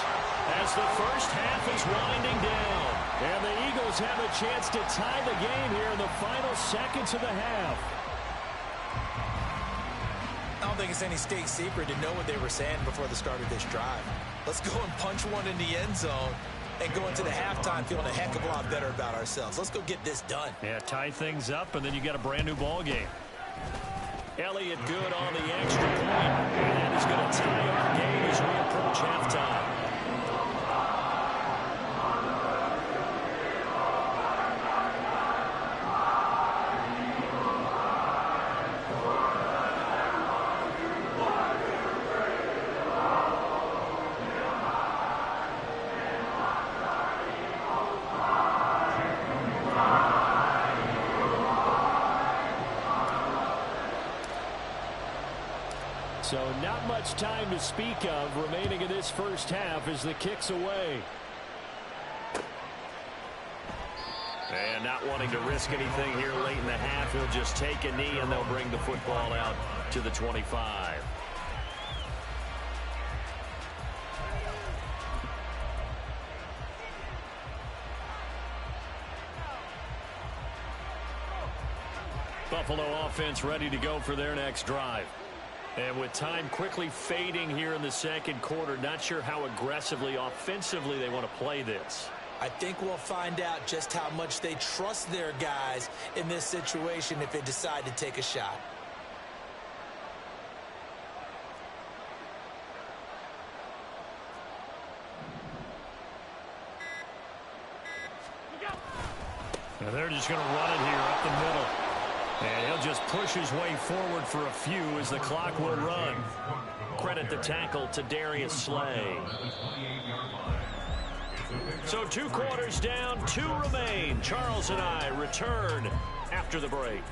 as the first half is winding down. And the Eagles have a chance to tie the game here in the final seconds of the half. I don't think it's any state secret to know what they were saying before the start of this drive. Let's go and punch one in the end zone and go into the halftime feeling a heck of a lot better about ourselves. Let's go get this done. Yeah, tie things up, and then you got a brand new ball game. Elliott good on the extra point, and that is going to tie up the game as we approach halftime. So not much time to speak of remaining in this first half as the kick's away. And not wanting to risk anything here late in the half, he'll just take a knee and they'll bring the football out to the 25. Buffalo offense ready to go for their next drive. And with time quickly fading here in the second quarter, not sure how aggressively, offensively they want to play this. I think we'll find out just how much they trust their guys in this situation if they decide to take a shot. Now they're just going to run it here up the middle. And he'll just push his way forward for a few as the clock will run. Credit the tackle to Darius Slay. So 2 quarters down, 2 remain. Charles and I return after the break.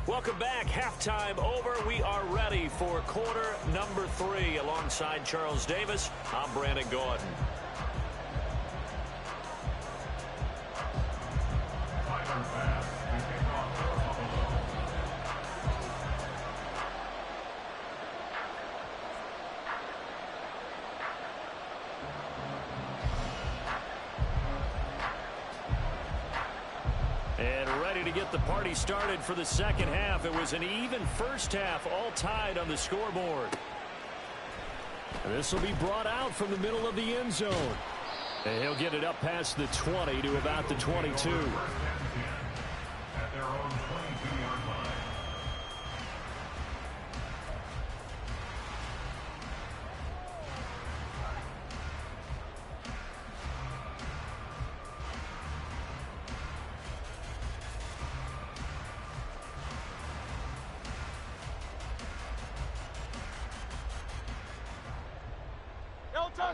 Welcome back. Halftime over. We are ready for quarter number 3. Alongside Charles Davis, I'm Brandon Gaudin. And ready to get the party started for the second half. It was an even first half, all tied on the scoreboard. And this will be brought out from the middle of the end zone. And he'll get it up past the 20 to about the 22. At their own 22-yard line.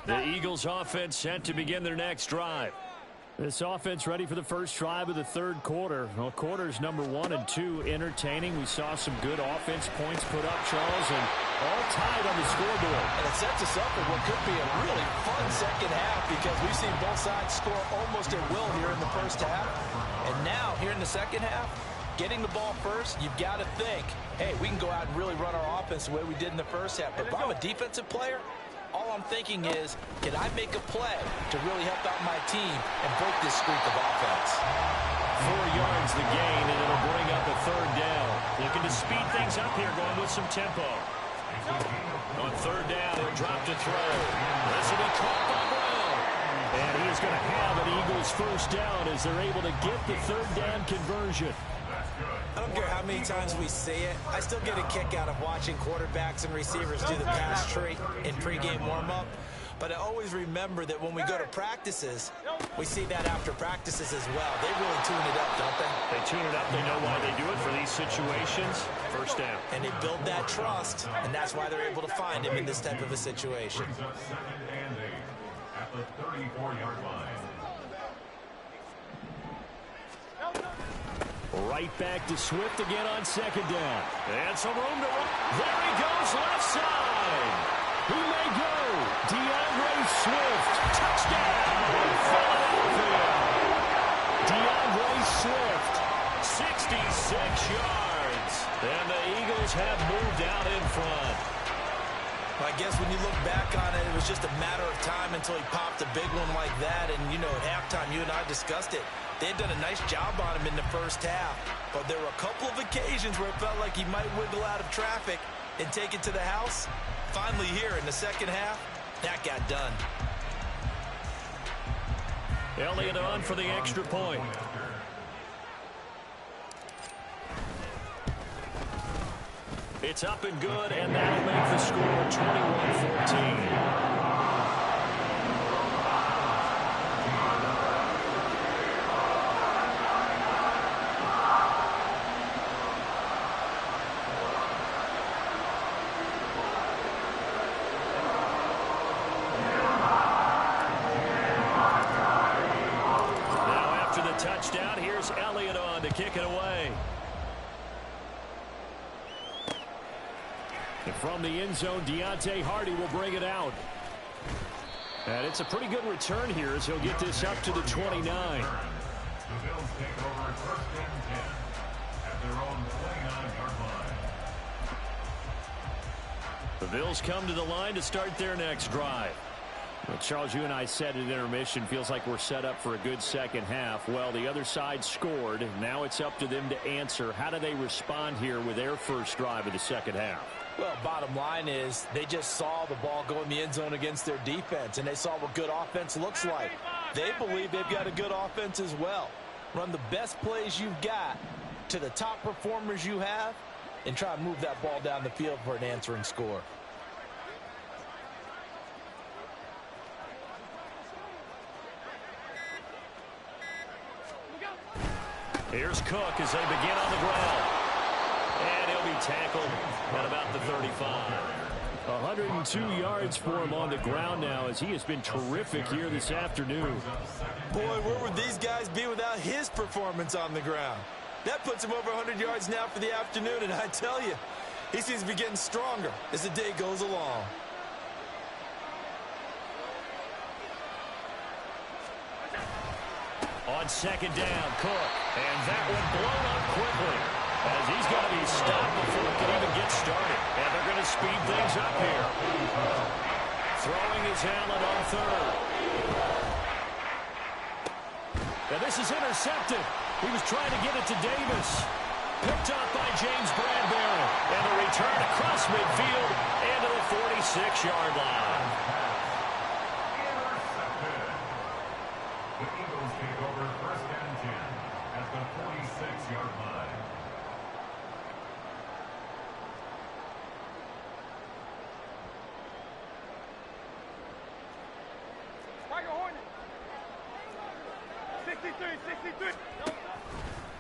The Eagles offense set to begin their next drive. This offense ready for the first drive of the third quarter. Well, quarters number 1 and 2 entertaining. We saw some good offense points put up, Charles, and all tied on the scoreboard. And it sets us up for what could be a really fun second half because we've seen both sides score almost at will here in the first half. And now, here in the second half, getting the ball first, you've got to think, hey, we can go out and really run our offense the way we did in the first half. But if I'm a defensive player, All I'm thinking is, can I make a play to really help out my team and break this streak of offense? 4 yards the gain, and it'll bring up a third down. Looking to speed things up here, going with some tempo. On third down, he'll drop to throw. This will be caught by Brown. And he is going to have an Eagles first down as they're able to get the third down conversion. I don't care how many times we see it. I still get a kick out of watching quarterbacks and receivers do the pass tree in pregame warm-up. But I always remember that when we go to practices, we see that after practices as well. They really tune it up, don't they? They tune it up. They know why they do it for these situations. First down. And they build that trust, and that's why they're able to find him in this type of a situation. Brings up 2nd and 8 at the 34-yard line. Right back to Swift again on 2nd down. And some room to run. There he goes, left side. He may go. DeAndre Swift. Touchdown, Philadelphia. DeAndre Swift, 66 yards. And the Eagles have moved out in front. I guess when you look back on it, it was just a matter of time until he popped a big one like that. And, you know, at halftime, you and I discussed it. They had done a nice job on him in the first half. But there were a couple of occasions where it felt like he might wiggle out of traffic and take it to the house. Finally here in the second half, that got done. Elliott on for the extra point. It's up and good, and that'll make the score 21-14. Touchdown. Here's Elliott on to kick it away. And from the end zone, Deontay Hardy will bring it out. And it's a pretty good return here as he'll get this up to the 29. The Bills take over 1st and 10 at their own 29-yard line. The Bills come to the line to start their next drive. Well, Charles, you and I said at intermission, feels like we're set up for a good second half. Well, the other side scored. Now it's up to them to answer. How do they respond here with their first drive of the second half? Well, bottom line is they just saw the ball go in the end zone against their defense, and they saw what good offense looks like. They believe they've got a good offense as well. Run the best plays you've got to the top performers you have and try and move that ball down the field for an answering score. Here's Cook as they begin on the ground. And he'll be tackled at about the 35. 102 yards for him on the ground now as he has been terrific here this afternoon. Boy, where would these guys be without his performance on the ground? That puts him over 100 yards now for the afternoon, and I tell you, he seems to be getting stronger as the day goes along. On 2nd down, Cook. And that one blown up quickly as he's going to be stopped before it can even get started. And they're going to speed things up here. Throwing his Allen on 3rd. And this is intercepted. He was trying to get it to Davis. Picked up by James Bradbury. And a return across midfield and to the 46-yard line. The Eagles take over 1st and 10 at the 46-yard line.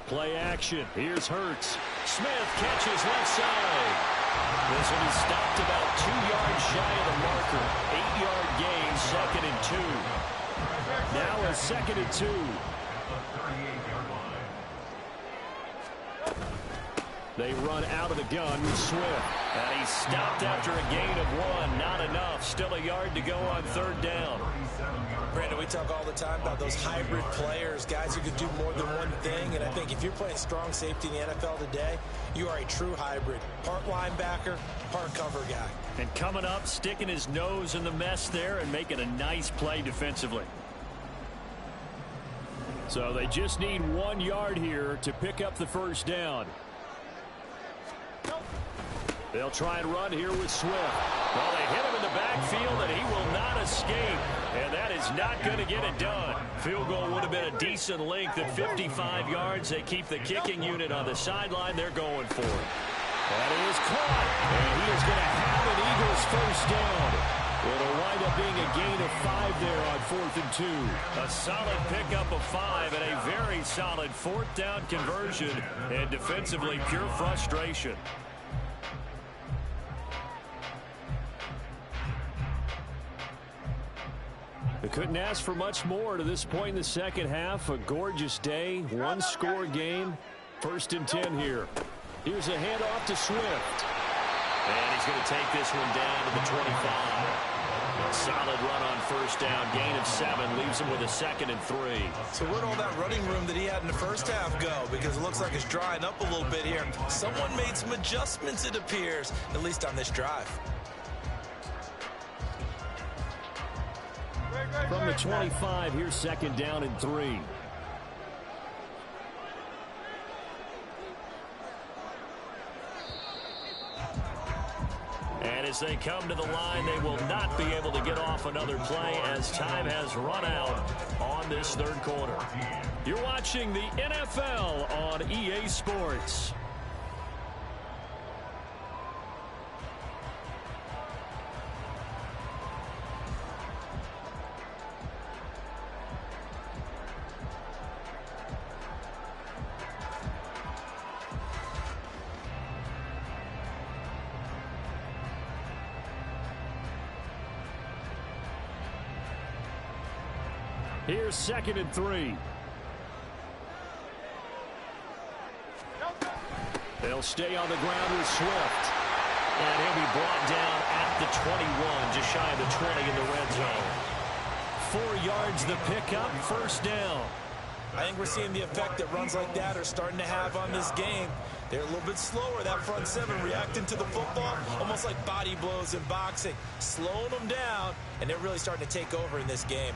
Play action. Here's Hurts. Smith catches left side. This will be stopped about 2 yards shy of the marker. 8-yard gain, 2nd and 2. Now a 2nd and 2. At the 38-yard line. They run out of the gun with Swift. And he's stopped after a gain of 1. Not enough. Still a yard to go on 3rd down. Brandon, we talk all the time about those hybrid players, guys who can do more than one thing. And I think if you're playing strong safety in the NFL today, you are a true hybrid. Part linebacker, part cover guy. And coming up, sticking his nose in the mess there and making a nice play defensively. So they just need 1 yard here to pick up the first down. They'll try and run here with Swift. Well, they hit him in the backfield, and he will not escape. And that is not going to get it done. Field goal would have been a decent length at 55 yards. They keep the kicking unit on the sideline. They're going for it. That is caught. And he is going to have an Eagles first down. It'll wind up being a gain of 5 there on 4th and 2. A solid pickup of 5 and a very solid 4th down conversion. And defensively, pure frustration. They couldn't ask for much more to this point in the second half. A gorgeous day, 1-score game. 1st and 10 here. Here's a handoff to Swift. And he's going to take this one down to the 25. A solid run on first down. Gain of 7 leaves him with a 2nd and 3. So where'd all that running room that he had in the first half go? Because it looks like it's drying up a little bit here. Someone made some adjustments, it appears, at least on this drive. From the 25, here's 2nd down and 3. And as they come to the line, they will not be able to get off another play as time has run out on this 3rd quarter. You're watching the NFL on EA Sports. Here's 2nd and 3. They'll stay on the ground with Swift. And he'll be brought down at the 21, just shy of the 20 in the red zone. 4 yards the pickup, first down. I think we're seeing the effect that runs like that are starting to have on this game. They're a little bit slower, that front 7, reacting to the football, almost like body blows in boxing, slowing them down, and they're really starting to take over in this game.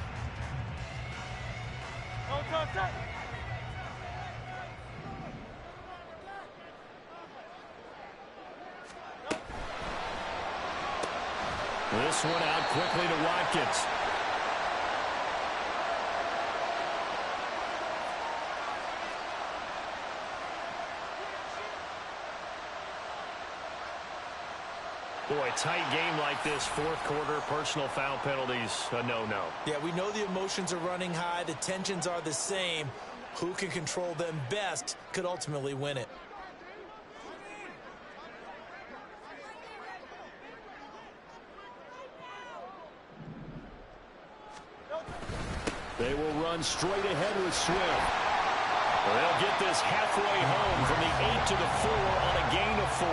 This one out quickly to Watkins. Boy, tight game like this, 4th quarter, personal foul penalties, a no-no. Yeah, we know the emotions are running high. The tensions are the same. Who can control them best could ultimately win it. They will run straight ahead with Swift. They'll get this halfway home from the 8 to the 4 on a gain of 4.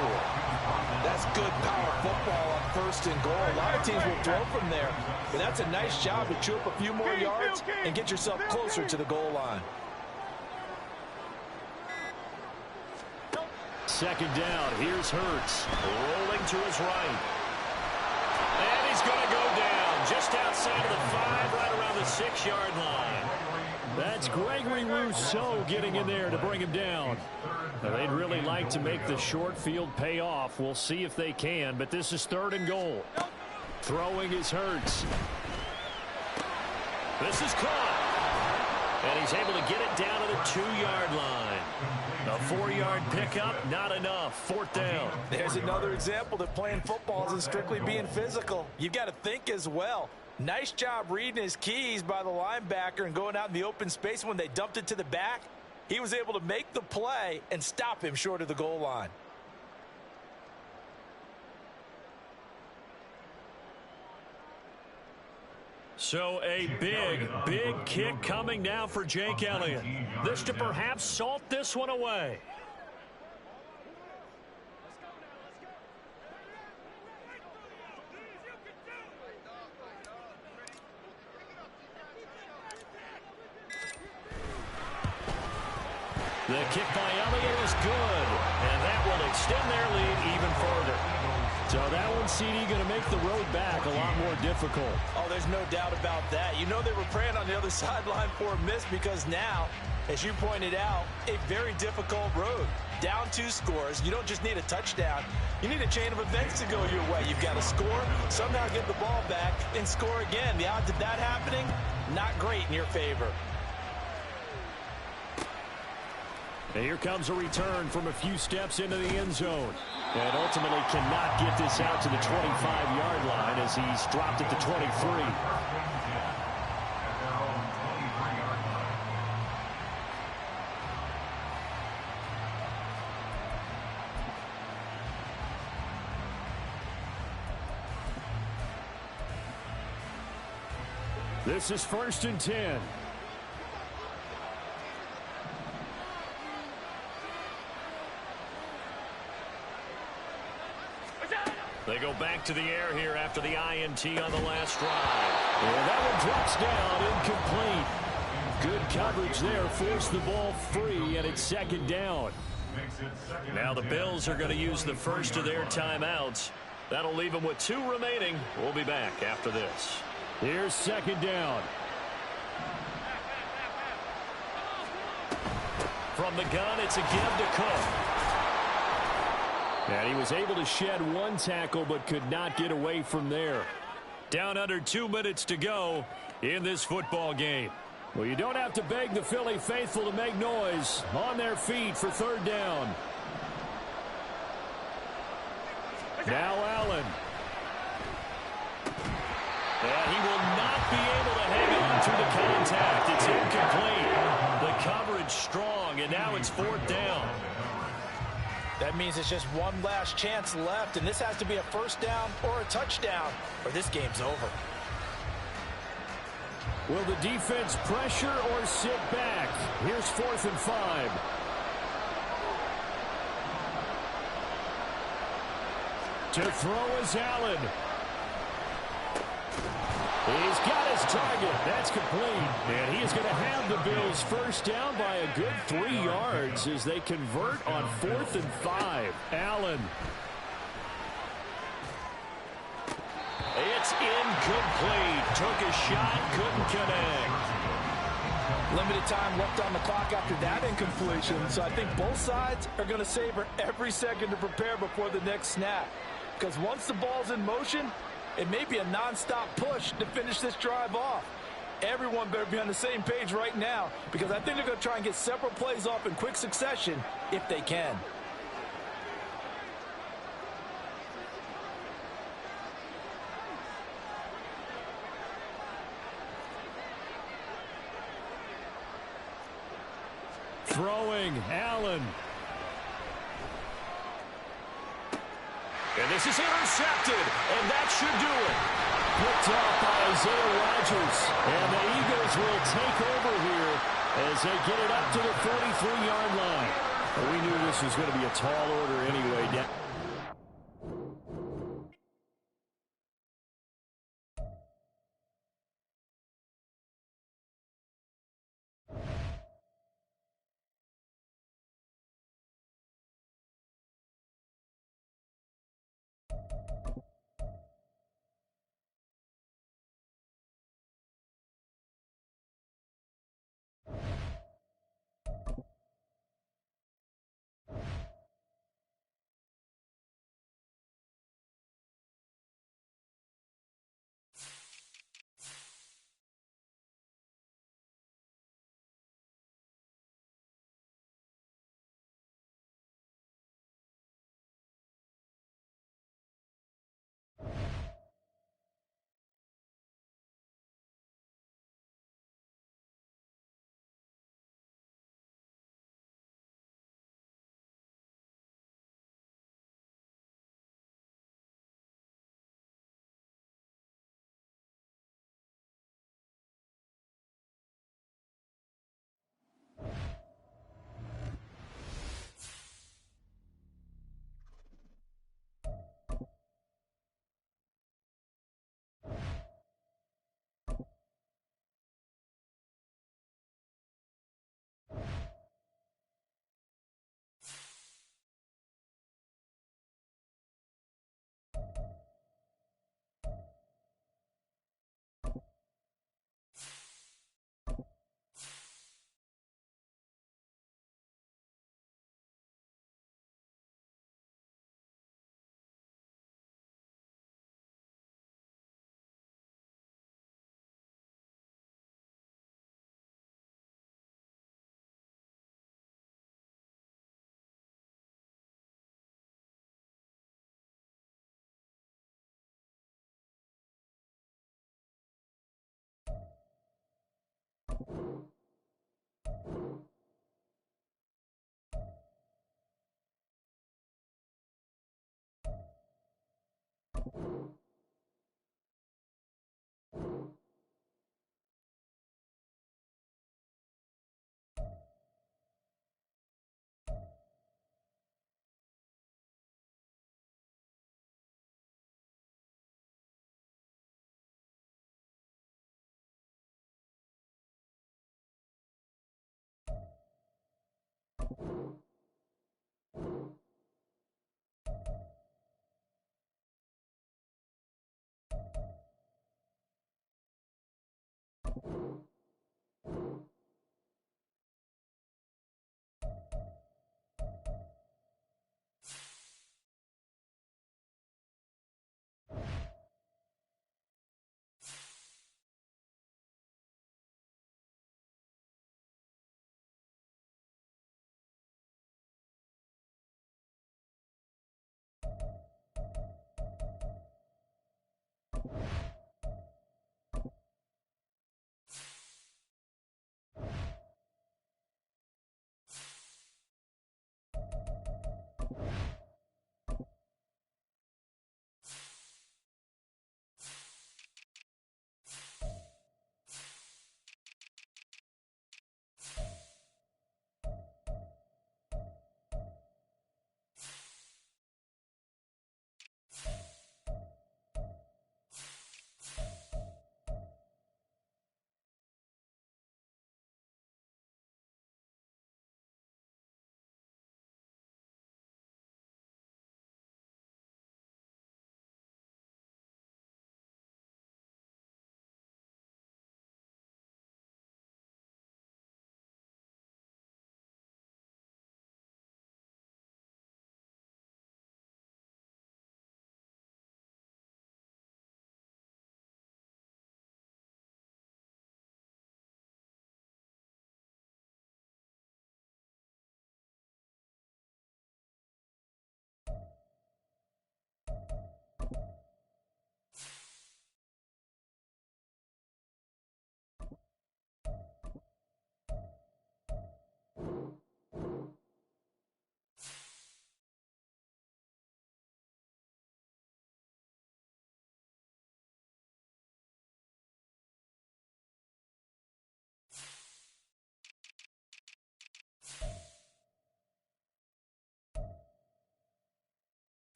That's good power football on 1st and goal. A lot of teams will throw from there, but that's a nice job to chew up a few more yards and get yourself closer to the goal line. 2nd down. Here's Hurts rolling to his right. And he's going to go down just outside of the 5, right around the 6-yard line. That's Gregory Rousseau getting in there to bring him down. Now, they'd really like to make the short field pay off. We'll see if they can, but this is 3rd and goal. Throwing is Hurts. This is caught. And he's able to get it down to the 2-yard line. A 4-yard pickup, not enough. 4th down. There's another example that playing football isn't strictly being physical. You've got to think as well. Nice job reading his keys by the linebacker and going out in the open space. When they dumped it to the back, he was able to make the play and stop him short of the goal line. So a big kick coming now for Jake Elliott. This to perhaps salt this one away. The kick by Elliott is good, and that will extend their lead even further. So that one, CD, going to make the road back a lot more difficult. Oh, there's no doubt about that. You know they were praying on the other sideline for a miss because now, as you pointed out, a very difficult road. Down 2 scores. You don't just need a touchdown. You need a chain of events to go your way. You've got to score, somehow get the ball back, and score again. The odds of that happening, not great in your favor. And here comes a return from a few steps into the end zone. And ultimately cannot get this out to the 25-yard line as he's dropped at the 23. This is 1st and 10. They go back to the air here after the INT on the last drive. And that one drops down, incomplete. Good coverage there, forced the ball free, and it's 2nd down. Now the Bills are going to use the first of their timeouts. That'll leave them with 2 remaining. We'll be back after this. Here's 2nd down. From the gun, it's a give to Cook. And he was able to shed 1 tackle but could not get away from there. Down under 2 minutes to go in this football game. Well, you don't have to beg the Philly faithful to make noise. On their feet for 3rd down. Now Allen. And he will not be able to hang on through the contact. It's incomplete. The coverage strong, and now it's 4th down. That means it's just one last chance left, and this has to be a 1st down or a touchdown, or this game's over. Will the defense pressure or sit back? Here's 4th and 5. To throw is Allen. He's got his target. That's complete. And he is going to have the Bills 1st down by a good 3 yards as they convert on 4th and 5. Allen. It's incomplete. Took a shot, couldn't connect. Limited time left on the clock after that incompletion, so I think both sides are going to savor every second to prepare before the next snap. Because once the ball's in motion, it may be a non-stop push to finish this drive off. Everyone better be on the same page right now, because I think they're going to try and get several plays off in quick succession if they can. Throwing, Allen. And this is intercepted, and that should do it. Picked off by Isaiah Rodgers. And the Eagles will take over here as they get it up to the 43-yard line. Well, we knew this was going to be a tall order anyway.